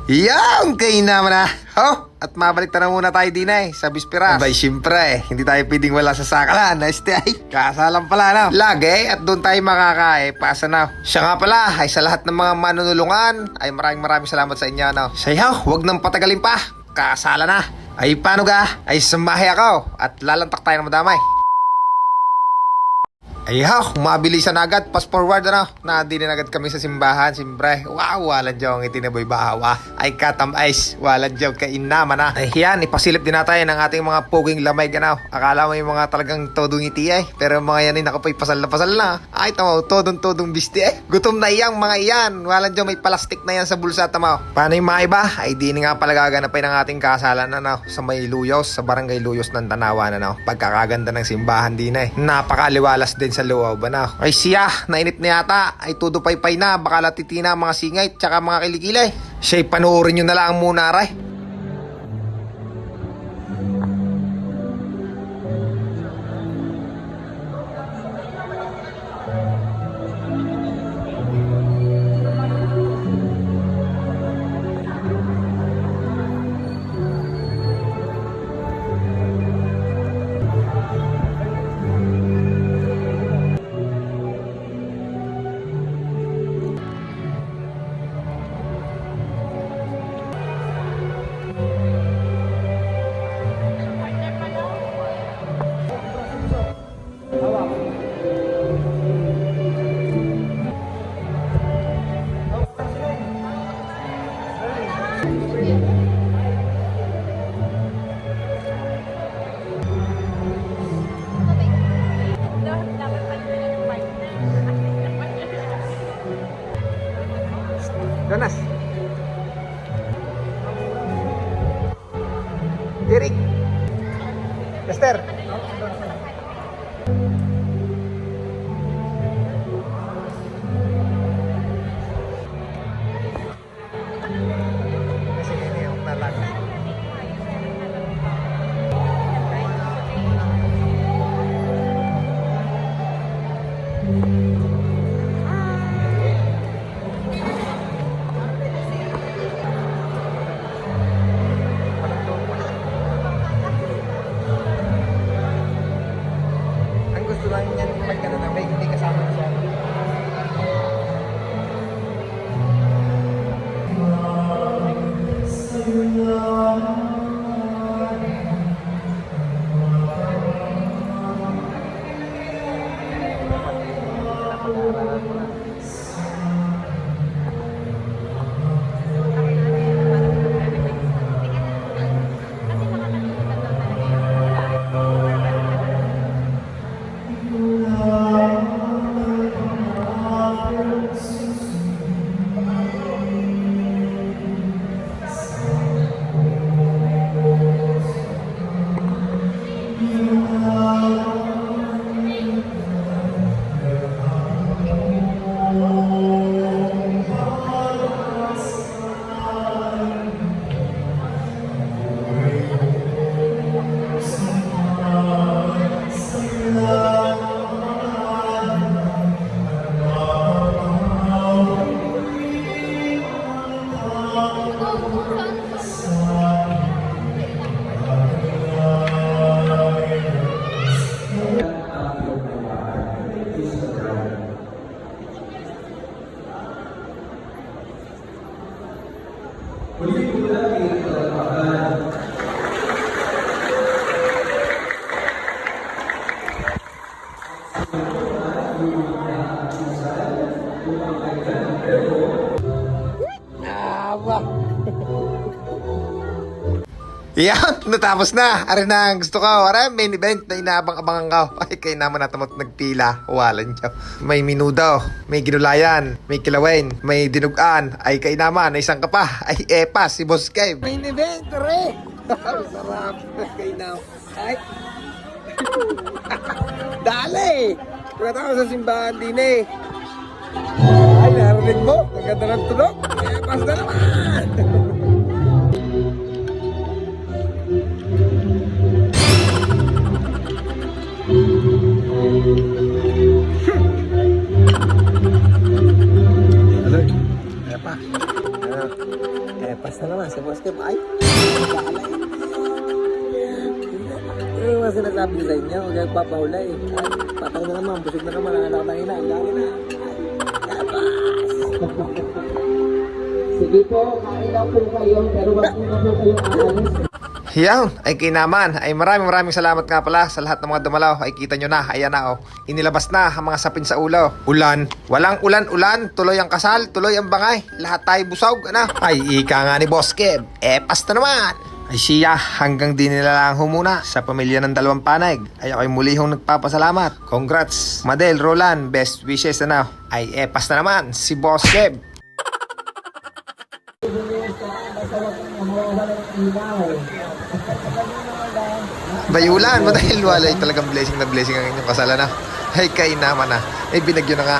Yan, kayo naman na. At mabalik na muna tayo din sa Bisperas. Abay, syempre hindi tayo pwedeng wala sa sakalan. Kasalan pala na. Lagi at doon tayo pasa na. Siya nga pala ay sa lahat ng mga manunulungan ay maraming salamat sa inyo. Sayaw, huwag nang patagalin pa. Kasala na. Ay paano ga? Ay samahi ako at lalantak tayo ng madamay. Ay mabilisan agad, fast forward na din agad kami sa simbahan, siyempre. Wow, walang jong itinaboy bahawa. Ay katam ice, walang jong kainama na. Ay yan, ipasilip din natin ng ating mga puging lamay Akala mo yung mga talagang todong ngiti pero mga yan ay nakapay pasal na. Ay tamaw, todong bisti Gutom na iyang mga iyan, walang jong may plastic na yan sa bulsa tamaw. Paano yung mga iba? Ay di nga pala gaganapin ng ating kasalan sa may Luyos, sa barangay Luyos ng Tanawan Pagkakaganda ng simbahan din napakaliwalas din sa loob Ay siya, nainit na yata. Ay todo paypay na, baka latitina mga singay tsaka mga kilikilay. Siya'y panoorin nyo na lang muna ray. Jonas, Derek, Lester. Yan, natapos na. Aray na, gusto ko. Aray, main event na inaabang-abangan ka. Ay, kayo naman natamot nagpila. Walan niyo. May minudo, may ginulayan, may kilawin, may dinugan. Ay, kayo naman, isang ka pa. Ay, epas, si Boss Kev. Main event, aray. Sarap. Kayo naman. Ay. Dali. Pagkata ko sa simbahan din Ay, narinig mo. Naganda ng tunog. Epas na naman. Basta naman si Boss Kev. Ay! Eh, mas sinasabi ko sa inyo, huwag kayong papahulay. Ay, patay na naman, busog na naman, ang anak na ina. Ang dami na. Sige po, kain lang po kayo, pero wag po na po kayong aalis. Yan, ay kinaman. Ay maraming salamat nga pala sa lahat ng mga dumalaw. Ay kita nyo na, ayan na oh. Inilabas na ang mga sapin sa ulo. Ulan, walang ulan, tuloy ang kasal, tuloy ang bangay. Lahat tayo busog, ano? Ay ika nga ni Boss Kev, pasta naman. Ay siya, hanggang di nila lang humuna sa pamilya ng dalawang panay. Ay ako'y muli hong nagpapasalamat. Congrats, Madel, Roland, best wishes na. Ay pasta naman, si Boss Kev. Bayulan mo dahil wala talagang blessing na blessing ang inyong kasalan na. Ay kain naman na. Ay binagyo na nga.